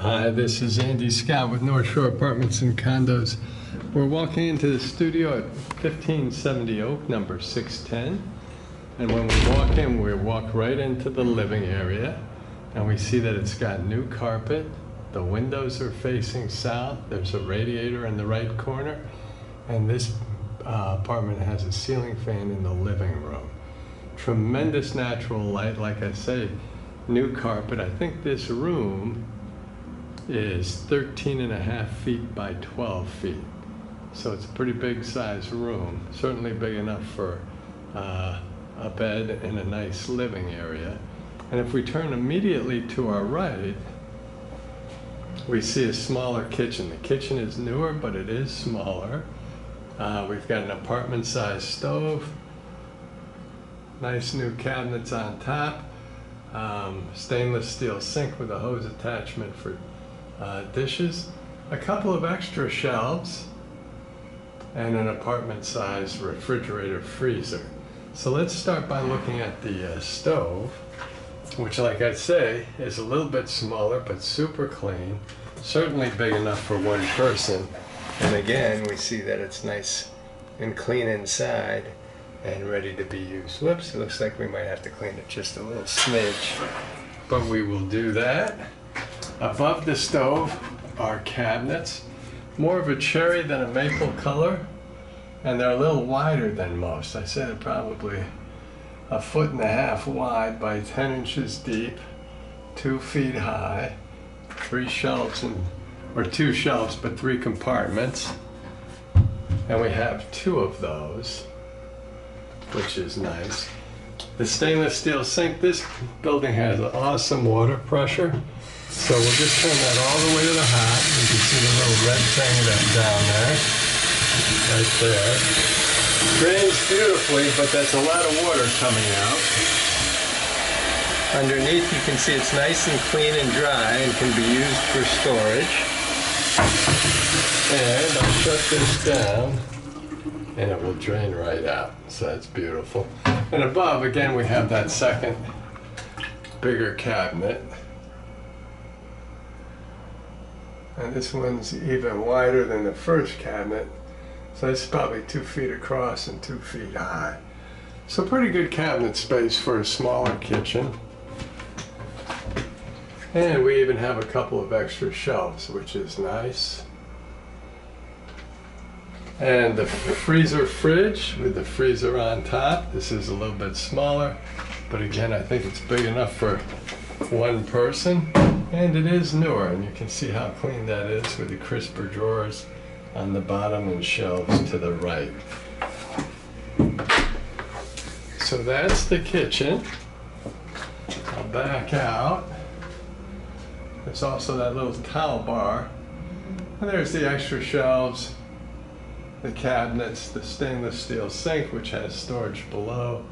Hi, this is Andy Scott with North Shore Apartments and Condos. We're walking into the studio at 1570 Oak, number 610. And when we walk in, we walk right into the living area. And we see that it's got new carpet. The windows are facing south. There's a radiator in the right corner. And this apartment has a ceiling fan in the living room. Tremendous natural light, like I say, new carpet. I think this room is 13.5 feet by 12 feet. So it's a pretty big size room, certainly big enough for a bed and a nice living area. And if we turn immediately to our right, we see a smaller kitchen. The kitchen is newer, but it is smaller. We've got an apartment-sized stove, nice new cabinets on top, stainless steel sink with a hose attachment for dishes, a couple of extra shelves, and an apartment-sized refrigerator freezer. So let's start by looking at the stove, which, like I say, is a little bit smaller but super clean, certainly big enough for one person. And again, we see that it's nice and clean inside and ready to be used. Whoops, it looks like we might have to clean it just a little smidge, but we will do that. Above the stove are cabinets, more of a cherry than a maple color, and they're a little wider than most. I say they're probably 1.5 feet wide by 10 inches deep, 2 feet high, 3 shelves, or 2 shelves, but 3 compartments. And we have 2 of those, which is nice. The stainless steel sink, this building has awesome water pressure. So we'll just turn that all the way to the hot. You can see the little red thing that's down there, right there. Drains beautifully, but that's a lot of water coming out. Underneath you can see it's nice and clean and dry and can be used for storage. And I'll shut this down and it will drain right out. So that's beautiful. And above, again, we have that second bigger cabinet. And this one's even wider than the first cabinet. So it's probably 2 feet across and 2 feet high. So pretty good cabinet space for a smaller kitchen. And we even have a couple of extra shelves, which is nice. And the freezer fridge with the freezer on top. This is a little bit smaller, but again, I think it's big enough for one person. And it is newer, and you can see how clean that is with the crisper drawers on the bottom and shelves to the right. So that's the kitchen. I'll back out. There's also that little towel bar. And there's the extra shelves, the cabinets, the stainless steel sink, which has storage below,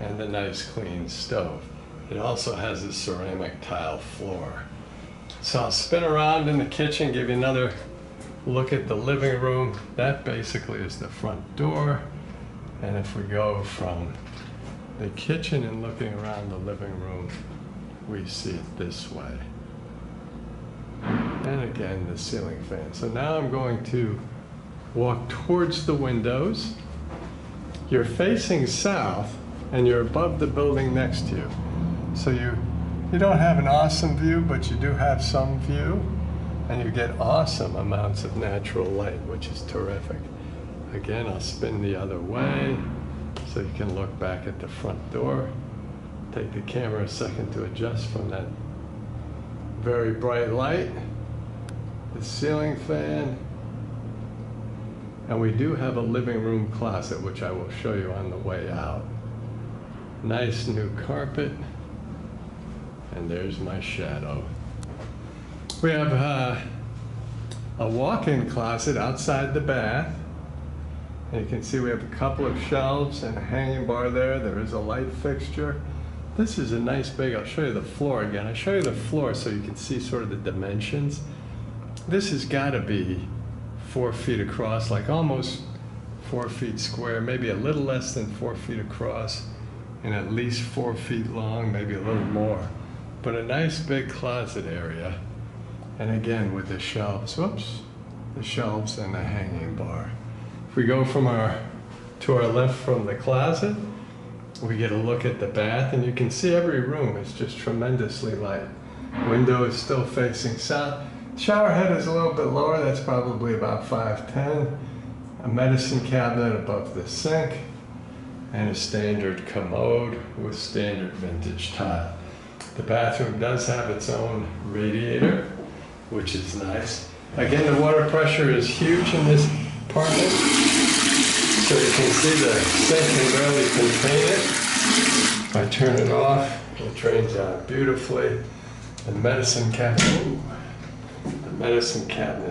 and the nice clean stove. It also has a ceramic tile floor. So I'll spin around in the kitchen, give you another look at the living room. That basically is the front door. And if we go from the kitchen and looking around the living room, we see it this way. And again, the ceiling fan. So now I'm going to walk towards the windows. You're facing south and you're above the building next to you. So you don't have an awesome view, but you do have some view, and you get awesome amounts of natural light, which is terrific. Again, I'll spin the other way so you can look back at the front door. Take the camera a second to adjust from that very bright light. The ceiling fan. And we do have a living room closet, which I will show you on the way out. Nice new carpet. And there's my shadow. We have a walk-in closet outside the bath. And you can see we have a couple of shelves and a hanging bar there. There is a light fixture. This is a nice big, I'll show you the floor again. I'll show you the floor so you can see sort of the dimensions. This has got to be 4 feet across, like almost 4 feet square, maybe a little less than 4 feet across, and at least 4 feet long, maybe a little more. But a nice big closet area. And again with the shelves, whoops, the shelves and the hanging bar. If we go to our left from the closet, we get a look at the bath, and you can see every room is just tremendously light. Window is still facing south. Shower head is a little bit lower, that's probably about 5'10". A medicine cabinet above the sink, and a standard commode with standard vintage tile. The bathroom does have its own radiator, which is nice. Again, the water pressure is huge in this apartment. So you can see the sink can barely contain it. If I turn it off, it drains out beautifully. The medicine cabinet,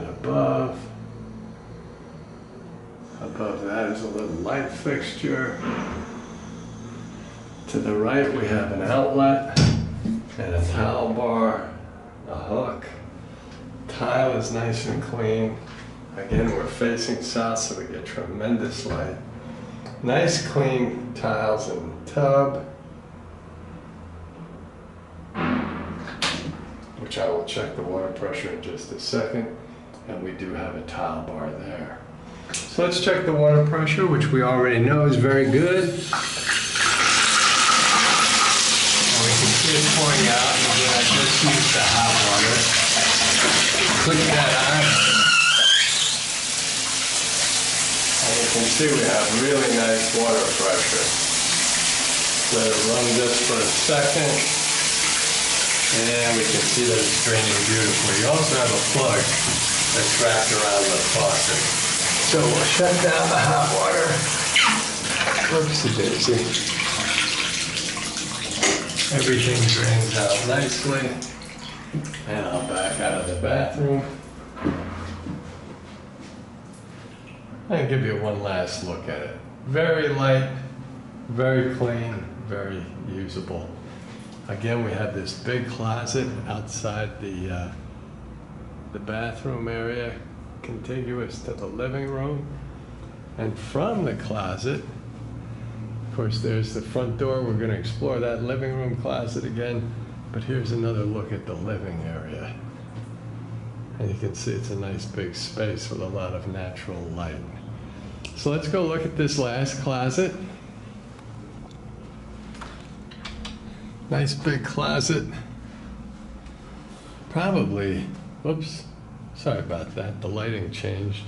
above. Above that is a little light fixture. To the right, we have an outlet and a towel bar, a hook. Tile is nice and clean. Again, we're facing south, so we get tremendous light. Nice clean tiles in the tub, which I will check the water pressure in just a second. And we do have a tile bar there. So let's check the water pressure, which we already know is very good. And we can see it pouring out. And again, I just used the hot water. Click that on. And you can see we have really nice water pressure. Let it run just for a second. And we can see that it's draining beautifully. You also have a plug that's wrapped around the faucet. So we'll shut down the hot water. Whoopsie daisy. Everything drains out nicely. And I'll back out of the bathroom. And give you one last look at it. Very light, very clean, very usable. Again, we have this big closet outside the bathroom area, contiguous to the living room. And from the closet, of course, there's the front door. We're going to explore that living room closet again. But here's another look at the living area. And you can see it's a nice big space with a lot of natural light. So let's go look at this last closet. Nice big closet. Probably, whoops, sorry about that. The lighting changed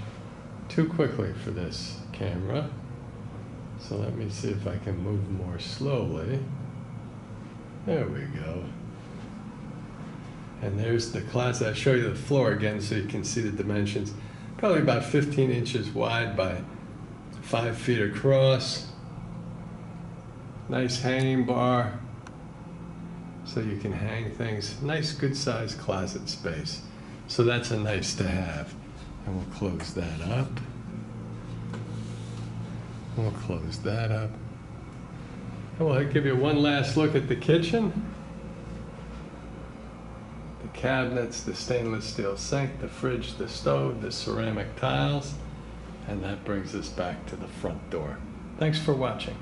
too quickly for this camera. So let me see if I can move more slowly. There we go. And there's the closet. I'll show you the floor again so you can see the dimensions. Probably about 15 inches wide by 5 feet across. Nice hanging bar, so you can hang things. Nice, good sized closet space. So that's a nice to have. And we'll close that up. We'll close that up. And we'll give you one last look at the kitchen. The cabinets, the stainless steel sink, the fridge, the stove, the ceramic tiles. And that brings us back to the front door. Thanks for watching.